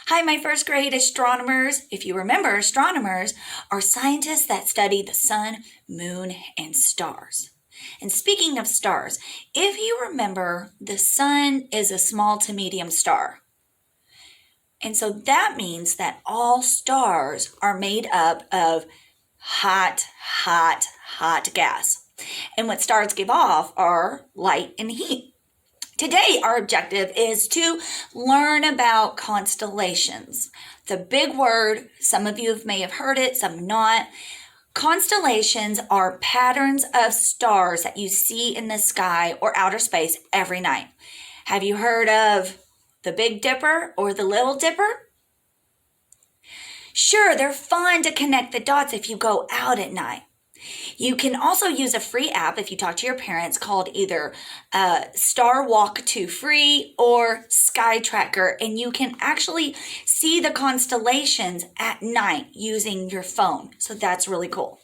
Hi, my first grade astronomers. If you remember, astronomers are scientists that study the sun, moon, and stars. And speaking of stars, if you remember, the sun is a small to medium star. And so that means that all stars are made up of hot gas. And what stars give off are light and heat. Today, our objective is to learn about constellations. The big word, some of you may have heard it, some not. Constellations are patterns of stars that you see in the sky or outer space every night. Have you heard of the Big Dipper or the Little Dipper? Sure, they're fun to connect the dots if you go out at night. You can also use a free app if you talk to your parents called either Star Walk 2 Free or Sky Tracker, and you can actually see the constellations at night using your phone. So that's really cool.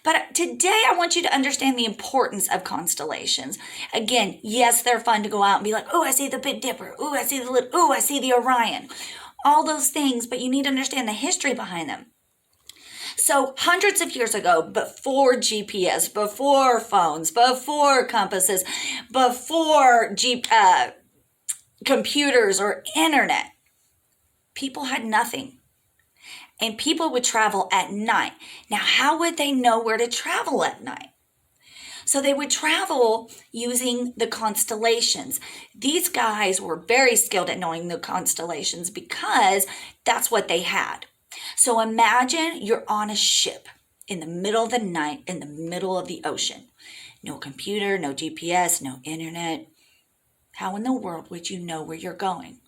But today I want you to understand the importance of constellations. Again, yes, they're fun to go out and be like, oh, I see the Big Dipper. Oh, I see I see the Orion. All those things, but you need to understand the history behind them. So hundreds of years ago, before GPS, before phones, before compasses, before computers or internet, people had nothing. And people would travel at night. Now, how would they know where to travel at night? So they would travel using the constellations. These guys were very skilled at knowing the constellations because that's what they had. So imagine you're on a ship in the middle of the night, in the middle of the ocean. No computer, no GPS, no internet. How in the world would you know where you're going?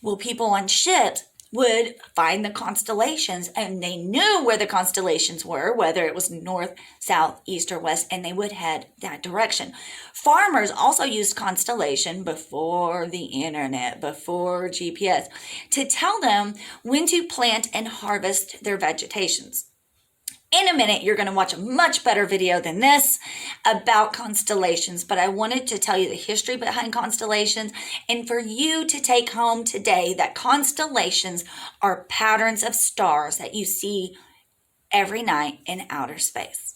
Well, people on ships would find the constellations, and they knew where the constellations were, whether it was north, south, east, or west, and they would head that direction. Farmers also used constellation before the internet, before GPS, to tell them when to plant and harvest their vegetations. In a minute, you're going to watch a much better video than this about constellations, but I wanted to tell you the history behind constellations and for you to take home today that constellations are patterns of stars that you see every night in outer space.